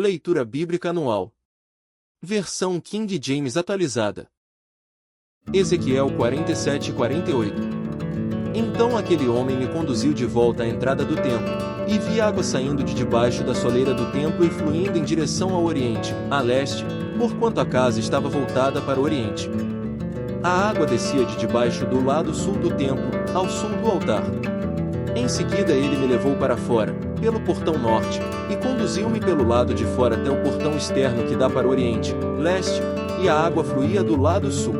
Leitura Bíblica Anual. Versão King James atualizada. Ezequiel 47:48. Então aquele homem me conduziu de volta à entrada do templo, e vi água saindo de debaixo da soleira do templo e fluindo em direção ao oriente, a leste, porquanto a casa estava voltada para o oriente. A água descia de debaixo do lado sul do templo, ao sul do altar. Em seguida ele me levou para fora, pelo portão norte, e conduziu-me pelo lado de fora até o portão externo que dá para o oriente, leste, e a água fluía do lado sul.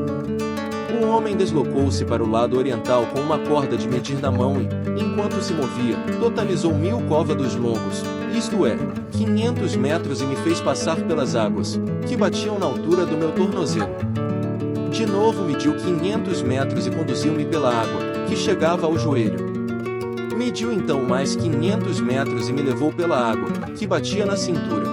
O homem deslocou-se para o lado oriental com uma corda de medir na mão e, enquanto se movia, totalizou 1000 côvados longos, isto é, 500 metros, e me fez passar pelas águas, que batiam na altura do meu tornozelo. De novo mediu 500 metros e conduziu-me pela água, que chegava ao joelho. Mediu então mais 500 metros e me levou pela água, que batia na cintura.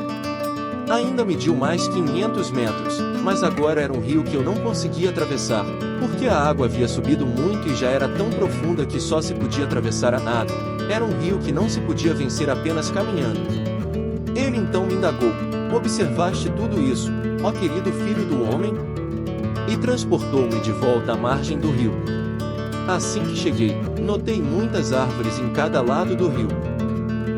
Ainda mediu mais 500 metros, mas agora era um rio que eu não conseguia atravessar, porque a água havia subido muito e já era tão profunda que só se podia atravessar a nado. Era um rio que não se podia vencer apenas caminhando. Ele então me indagou: observaste tudo isso, ó querido filho do homem? E transportou-me de volta à margem do rio. Assim que cheguei, notei muitas árvores em cada lado do rio.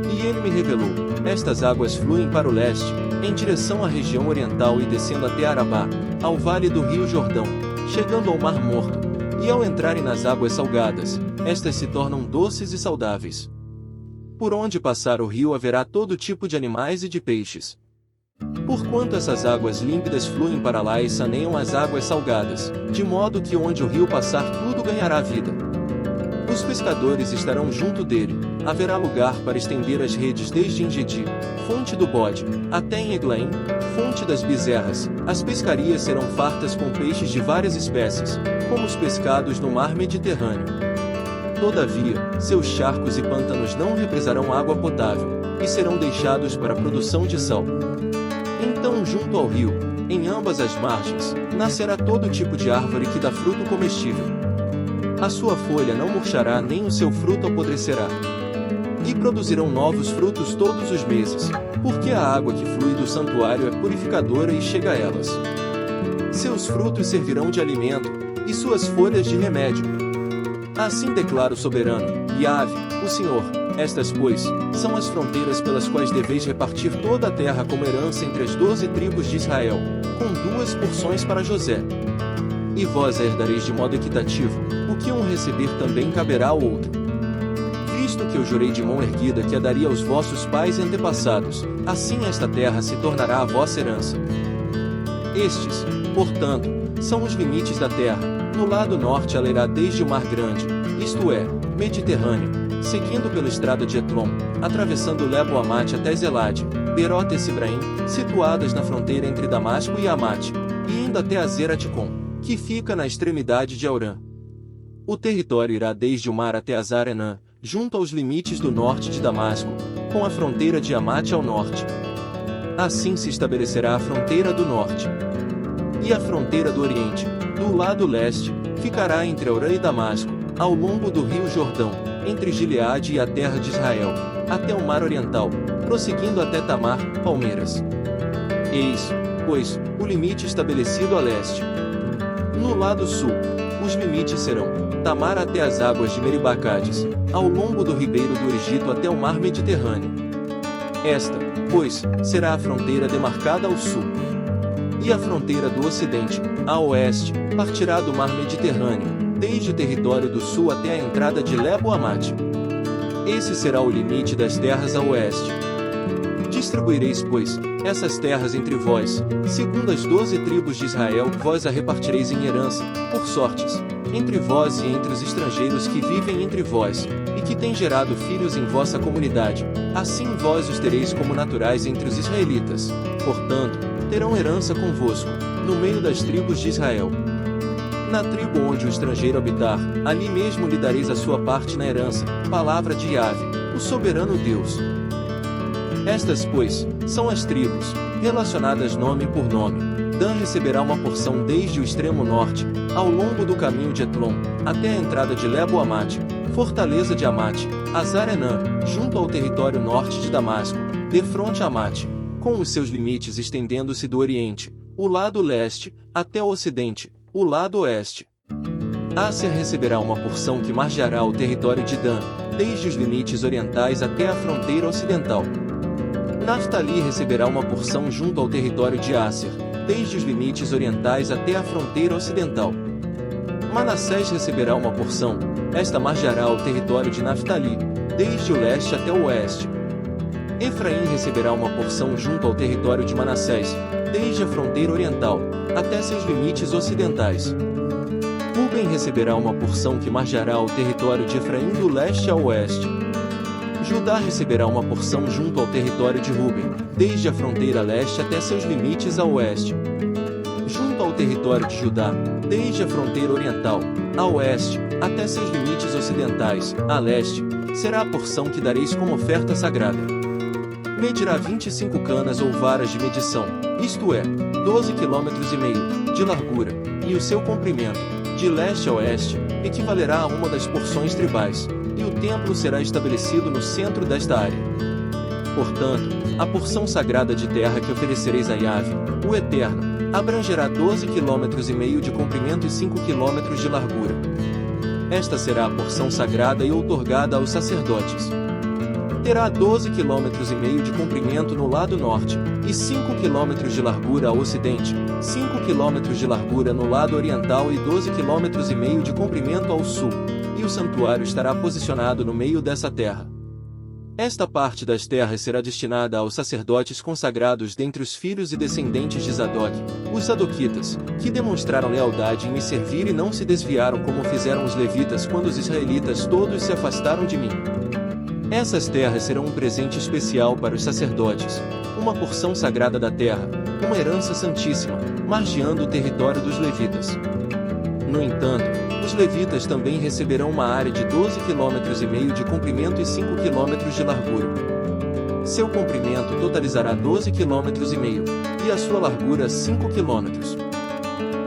E ele me revelou: estas águas fluem para o leste, em direção à região oriental e descendo até Arabá, ao vale do rio Jordão, chegando ao Mar Morto, e ao entrarem nas águas salgadas, estas se tornam doces e saudáveis. Por onde passar o rio haverá todo tipo de animais e de peixes. Porquanto essas águas límpidas fluem para lá e saneiam as águas salgadas, de modo que onde o rio passar tudo ganhará vida. Os pescadores estarão junto dele, haverá lugar para estender as redes desde Engedi, fonte do bode, até em Eglaim, fonte das bezerras. As pescarias serão fartas com peixes de várias espécies, como os pescados no mar Mediterrâneo. Todavia, seus charcos e pântanos não represarão água potável, e serão deixados para a produção de sal. Então junto ao rio, em ambas as margens, nascerá todo tipo de árvore que dá fruto comestível. A sua folha não murchará nem o seu fruto apodrecerá. E produzirão novos frutos todos os meses, porque a água que flui do santuário é purificadora e chega a elas. Seus frutos servirão de alimento, e suas folhas de remédio. Assim declara o soberano, Yahvé, o Senhor: estas, pois, são as fronteiras pelas quais deveis repartir toda a terra como herança entre as 12 tribos de Israel, com 2 porções para José. E vós a herdareis de modo equitativo, o que um receber também caberá ao outro. Visto que eu jurei de mão erguida que a daria aos vossos pais e antepassados, assim esta terra se tornará a vossa herança. Estes, portanto, são os limites da terra. No lado norte ela irá desde o Mar Grande, isto é, Mediterrâneo, seguindo pelo estrado de Etlon, atravessando Lebo-Amate até Zelade, Berot e Sibraim, situadas na fronteira entre Damasco e Amate, e indo até Azeraticom, que fica na extremidade de Aurã. O território irá desde o mar até Azar-Enã, junto aos limites do norte de Damasco, com a fronteira de Amate ao norte. Assim se estabelecerá a fronteira do norte. E a fronteira do oriente, do lado leste, ficará entre Aurã e Damasco, ao longo do rio Jordão, entre Gileade e a terra de Israel, até o mar oriental, prosseguindo até Tamar, Palmeiras. Eis, pois, o limite estabelecido a leste. No lado sul, os limites serão Tamar até as águas de Meribacades, ao longo do ribeiro do Egito até o mar Mediterrâneo. Esta, pois, será a fronteira demarcada ao sul. E a fronteira do ocidente, a oeste, partirá do mar Mediterrâneo, desde o território do sul até a entrada de Lebo-Amate. Esse será o limite das terras a oeste. Distribuireis, pois, essas terras entre vós, segundo as 12 tribos de Israel, vós a repartireis em herança, por sortes, entre vós e entre os estrangeiros que vivem entre vós, e que têm gerado filhos em vossa comunidade, assim vós os tereis como naturais entre os israelitas. Portanto, terão herança convosco, no meio das tribos de Israel. Na tribo onde o estrangeiro habitar, ali mesmo lhe dareis a sua parte na herança, palavra de Yahvé, o soberano Deus. Estas, pois, são as tribos, relacionadas nome por nome. Dan receberá uma porção desde o extremo norte, ao longo do caminho de Etlon, até a entrada de Lebo-Amate, fortaleza de Amate, Azar-Enã, junto ao território norte de Damasco, defronte a Amate, com os seus limites estendendo-se do Oriente, o lado leste, até o Ocidente, o lado oeste. Áser receberá uma porção que margeará o território de Dan, desde os limites orientais até a fronteira ocidental. Naftali receberá uma porção junto ao território de Áser, desde os limites orientais até a fronteira ocidental. Manassés receberá uma porção, esta margeará o território de Naftali, desde o leste até o oeste. Efraim receberá uma porção junto ao território de Manassés, desde a fronteira oriental, até seus limites ocidentais. Ruben receberá uma porção que margeará o território de Efraim do leste ao oeste. Judá receberá uma porção junto ao território de Ruben, desde a fronteira leste até seus limites ao oeste. Junto ao território de Judá, desde a fronteira oriental, a oeste, até seus limites ocidentais, a leste, será a porção que dareis como oferta sagrada. Medirá 25 canas ou varas de medição, isto é, 12,5 km de largura, e o seu comprimento, de leste a oeste, equivalerá a uma das porções tribais, e o templo será estabelecido no centro desta área. Portanto, a porção sagrada de terra que oferecereis a Yahvé, o Eterno, abrangerá 12,5 km de comprimento e 5 km de largura. Esta será a porção sagrada e outorgada aos sacerdotes. Terá 12,5 km de comprimento no lado norte, e 5 km de largura ao ocidente, 5 km de largura no lado oriental e 12,5 km de comprimento ao sul, e o santuário estará posicionado no meio dessa terra. Esta parte das terras será destinada aos sacerdotes consagrados dentre os filhos e descendentes de Zadok, os Zadoquitas, que demonstraram lealdade em me servir e não se desviaram como fizeram os levitas quando os israelitas todos se afastaram de mim. Essas terras serão um presente especial para os sacerdotes, uma porção sagrada da terra, uma herança santíssima, margeando o território dos levitas. No entanto, os levitas também receberão uma área de 12,5 km de comprimento e 5 km de largura. Seu comprimento totalizará 12,5 km, e a sua largura 5 km.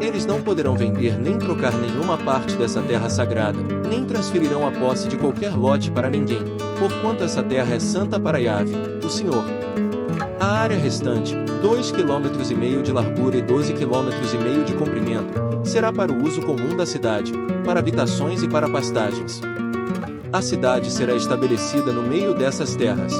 Eles não poderão vender nem trocar nenhuma parte dessa terra sagrada, nem transferirão a posse de qualquer lote para ninguém, porquanto essa terra é santa para Yahvé, o Senhor. A área restante, 2,5 km de largura e 12,5 km de comprimento, será para o uso comum da cidade, para habitações e para pastagens. A cidade será estabelecida no meio dessas terras.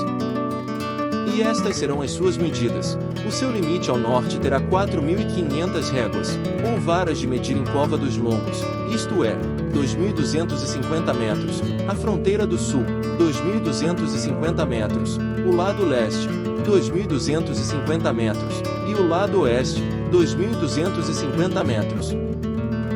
E estas serão as suas medidas. O seu limite ao norte terá 4.500 réguas, ou varas de medir em cova dos longos, isto é, 2.250 metros. A fronteira do sul, 2.250 metros. O lado leste, 2.250 metros. E o lado oeste, 2.250 metros.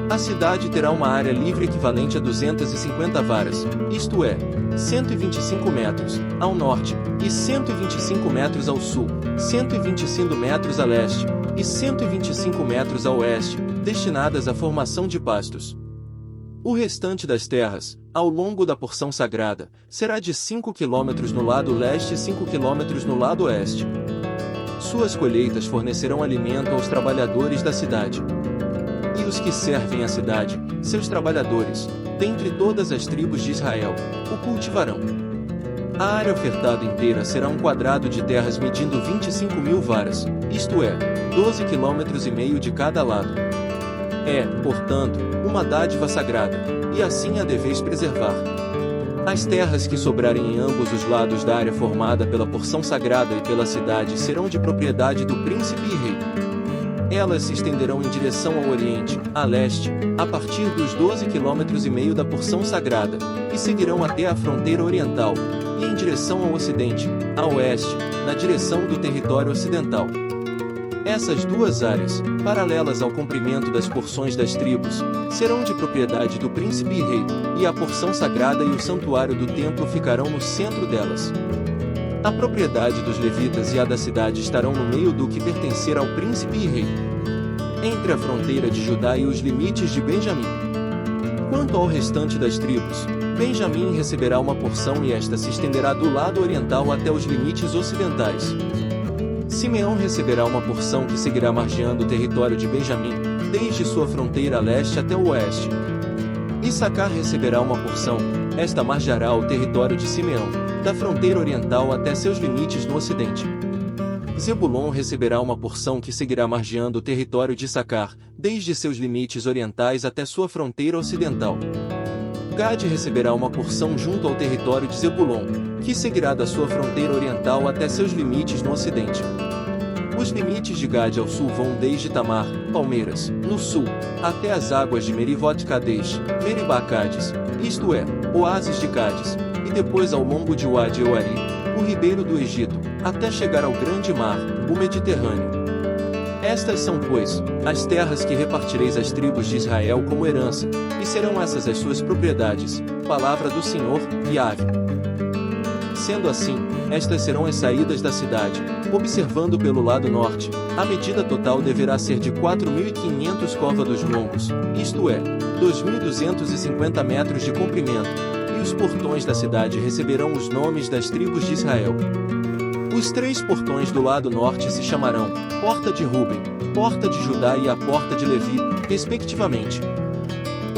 A cidade terá uma área livre equivalente a 250 varas, isto é, 125 metros, ao norte, e 125 metros ao sul, 125 metros a leste, e 125 metros a oeste, destinadas à formação de pastos. O restante das terras, ao longo da porção sagrada, será de 5 km no lado leste e 5 km no lado oeste. Suas colheitas fornecerão alimento aos trabalhadores da cidade. E os que servem a cidade, seus trabalhadores, dentre todas as tribos de Israel, o cultivarão. A área ofertada inteira será um quadrado de terras medindo 25.000 varas, isto é, 12,5 km de cada lado. É, portanto, uma dádiva sagrada, e assim a deveis preservar. As terras que sobrarem em ambos os lados da área formada pela porção sagrada e pela cidade serão de propriedade do príncipe e rei. Elas se estenderão em direção ao oriente, a leste, a partir dos 12,5 km da porção sagrada, e seguirão até a fronteira oriental, e em direção ao ocidente, a oeste, na direção do território ocidental. Essas duas áreas, paralelas ao comprimento das porções das tribos, serão de propriedade do príncipe e rei, e a porção sagrada e o santuário do templo ficarão no centro delas. A propriedade dos levitas e a da cidade estarão no meio do que pertencer ao príncipe e rei, entre a fronteira de Judá e os limites de Benjamim. Quanto ao restante das tribos, Benjamim receberá uma porção e esta se estenderá do lado oriental até os limites ocidentais. Simeão receberá uma porção que seguirá margeando o território de Benjamim, desde sua fronteira a leste até o oeste. Issacar receberá uma porção, esta margeará o território de Simeão, da fronteira oriental até seus limites no ocidente. Zebulon receberá uma porção que seguirá margeando o território de Issacar, desde seus limites orientais até sua fronteira ocidental. Gade receberá uma porção junto ao território de Zebulon, que seguirá da sua fronteira oriental até seus limites no ocidente. Os limites de Gade ao sul vão desde Tamar, Palmeiras, no sul, até as águas de Merivot Cades, Meribá Cades, isto é, Oásis de Cades, e depois ao longo de Wadi Euari, o ribeiro do Egito, até chegar ao grande mar, o Mediterrâneo. Estas são, pois, as terras que repartireis às tribos de Israel como herança, e serão essas as suas propriedades, palavra do Senhor, Yahvé. Sendo assim, estas serão as saídas da cidade, observando pelo lado norte, a medida total deverá ser de 4.500 côvados longos, isto é, 2.250 metros de comprimento, e os portões da cidade receberão os nomes das tribos de Israel. Os 3 portões do lado norte se chamarão Porta de Ruben, Porta de Judá e a Porta de Levi, respectivamente.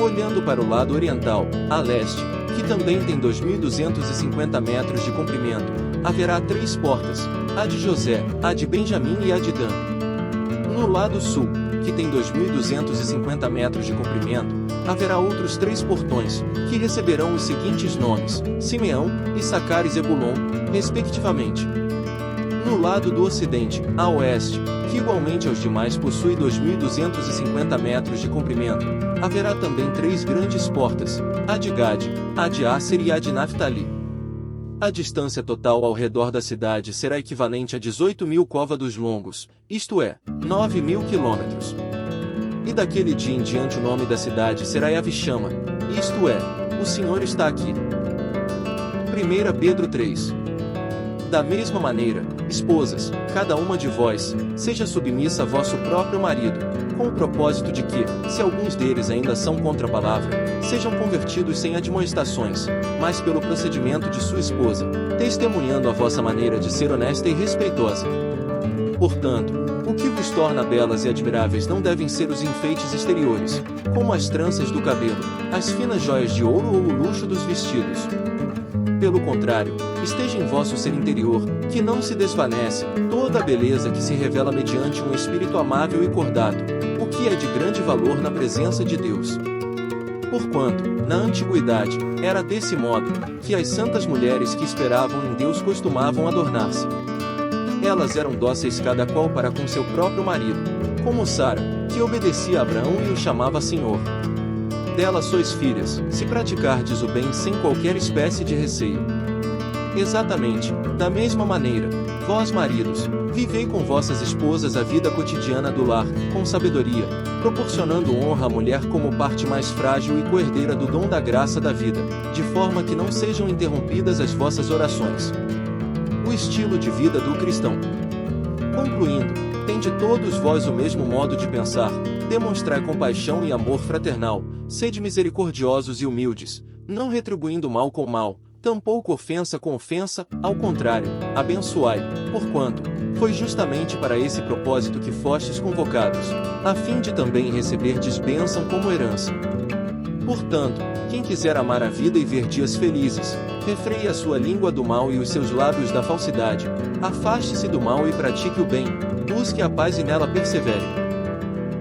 Olhando para o lado oriental, a leste, que também tem 2.250 metros de comprimento, haverá 3 portas, a de José, a de Benjamim e a de Dan. No lado sul, que tem 2.250 metros de comprimento, haverá outros 3 portões, que receberão os seguintes nomes, Simeão, Issacar e Zebulon, respectivamente. No lado do ocidente, a oeste, que igualmente aos demais possui 2.250 metros de comprimento, haverá também 3 grandes portas, a de Gade, a de Asser e a de Naftali. A distância total ao redor da cidade será equivalente a 18.000 côvados longos, isto é, 9.000 quilômetros. E daquele dia em diante o nome da cidade será Yavishama, isto é, o Senhor está aqui. 1 Pedro 3. Da mesma maneira, esposas, cada uma de vós, seja submissa a vosso próprio marido, com o propósito de que, se alguns deles ainda são contra a palavra, sejam convertidos sem admoestações, mas pelo procedimento de sua esposa, testemunhando a vossa maneira de ser honesta e respeitosa. Portanto, o que vos torna belas e admiráveis não devem ser os enfeites exteriores, como as tranças do cabelo, as finas joias de ouro ou o luxo dos vestidos. Pelo contrário, esteja em vosso ser interior, que não se desvanece, toda a beleza que se revela mediante um espírito amável e cordato, o que é de grande valor na presença de Deus. Porquanto, na antiguidade, era desse modo, que as santas mulheres que esperavam em Deus costumavam adornar-se. Elas eram dóceis cada qual para com seu próprio marido, como Sara, que obedecia a Abraão e o chamava Senhor. Dela sois filhas, se praticardes o bem sem qualquer espécie de receio. Exatamente, da mesma maneira, vós maridos, vivei com vossas esposas a vida cotidiana do lar, com sabedoria, proporcionando honra à mulher como parte mais frágil e coerdeira do dom da graça da vida, de forma que não sejam interrompidas as vossas orações. O estilo de vida do cristão. Concluindo, tende todos vós o mesmo modo de pensar, demonstrai compaixão e amor fraternal, sede misericordiosos e humildes, não retribuindo mal com mal, tampouco ofensa com ofensa, ao contrário, abençoai, porquanto foi justamente para esse propósito que fostes convocados, a fim de também receberdes bênção como herança. Portanto, quem quiser amar a vida e ver dias felizes, refreie a sua língua do mal e os seus lábios da falsidade, afaste-se do mal e pratique o bem, busque a paz e nela persevere.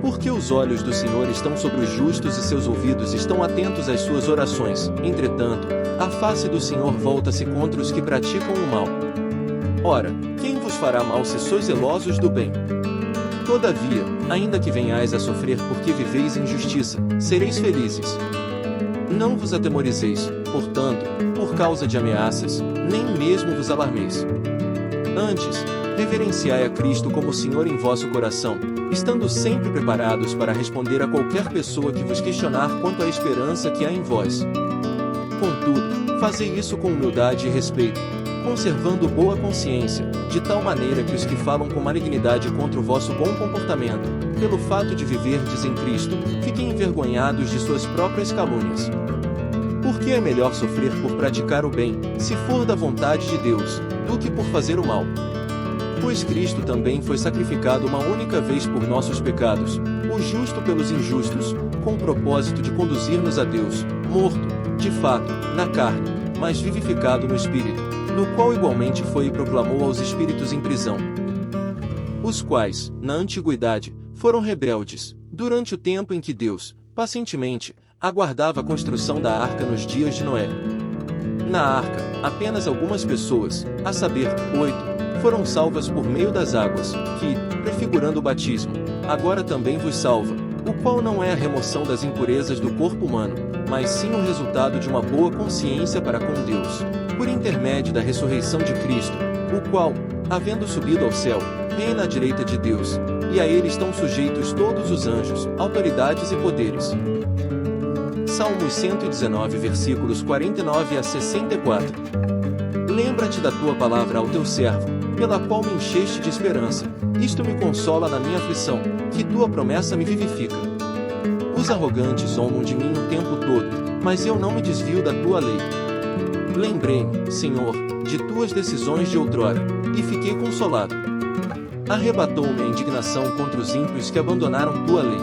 Porque os olhos do Senhor estão sobre os justos e seus ouvidos estão atentos às suas orações, entretanto, a face do Senhor volta-se contra os que praticam o mal. Ora, quem vos fará mal se sois zelosos do bem? Todavia, ainda que venhais a sofrer porque viveis em justiça, sereis felizes. Não vos atemorizeis, portanto, por causa de ameaças, nem mesmo vos alarmeis. Antes, reverenciai a Cristo como Senhor em vosso coração, estando sempre preparados para responder a qualquer pessoa que vos questionar quanto à esperança que há em vós. Contudo, fazei isso com humildade e respeito, conservando boa consciência, de tal maneira que os que falam com malignidade contra o vosso bom comportamento, pelo fato de viverdes em Cristo, fiquem envergonhados de suas próprias calúnias. Porque é melhor sofrer por praticar o bem, se for da vontade de Deus, do que por fazer o mal. Pois Cristo também foi sacrificado uma única vez por nossos pecados, o justo pelos injustos, com o propósito de conduzir-nos a Deus, morto, de fato, na carne, mas vivificado no Espírito, no qual igualmente foi e proclamou aos espíritos em prisão. os quais, na antiguidade, foram rebeldes, durante o tempo em que Deus, pacientemente, aguardava a construção da arca nos dias de Noé. Na arca, apenas algumas pessoas, a saber, 8, foram salvas por meio das águas, que, prefigurando o batismo, agora também vos salva, o qual não é a remoção das impurezas do corpo humano, mas sim o resultado de uma boa consciência para com Deus, por intermédio da ressurreição de Cristo, o qual, havendo subido ao céu, reina à direita de Deus, e a ele estão sujeitos todos os anjos, autoridades e poderes. Salmos 119 versículos 49 a 64. Lembra-te da tua palavra ao teu servo, pela qual me encheste de esperança. Isto me consola na minha aflição, que tua promessa me vivifica. Os arrogantes zombam de mim o tempo todo, mas eu não me desvio da tua lei. Lembrei-me, Senhor, de tuas decisões de outrora, e fiquei consolado. Arrebatou-me a indignação contra os ímpios que abandonaram tua lei.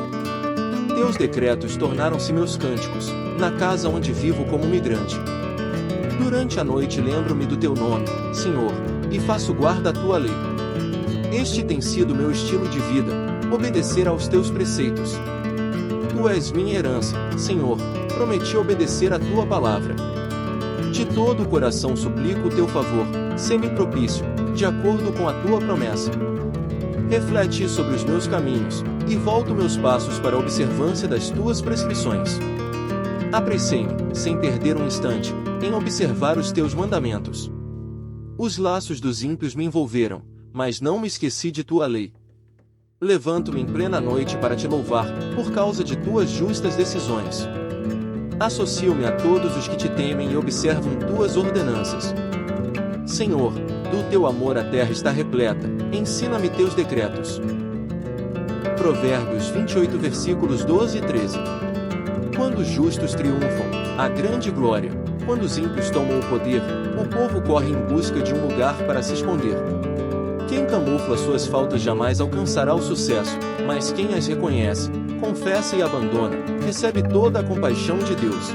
Teus decretos tornaram-se meus cânticos, na casa onde vivo como migrante. Durante a noite lembro-me do teu nome, Senhor, e faço guarda à tua lei. Este tem sido meu estilo de vida, obedecer aos teus preceitos. Tu és minha herança, Senhor, prometi obedecer a tua palavra. De todo o coração suplico o teu favor, sê-me propício, de acordo com a tua promessa. Reflete sobre os meus caminhos, e volto meus passos para a observância das tuas prescrições. Apressei-me, sem perder um instante, em observar os teus mandamentos. Os laços dos ímpios me envolveram, mas não me esqueci de tua lei. Levanto-me em plena noite para te louvar, por causa de tuas justas decisões. Associo-me a todos os que te temem e observam tuas ordenanças. Senhor, do teu amor a terra está repleta, ensina-me teus decretos. Provérbios 28 versículos 12 e 13. Quando os justos triunfam, há grande glória. Quando os ímpios tomam o poder, o povo corre em busca de um lugar para se esconder. Quem camufla suas faltas jamais alcançará o sucesso, mas quem as reconhece, confessa e abandona, recebe toda a compaixão de Deus.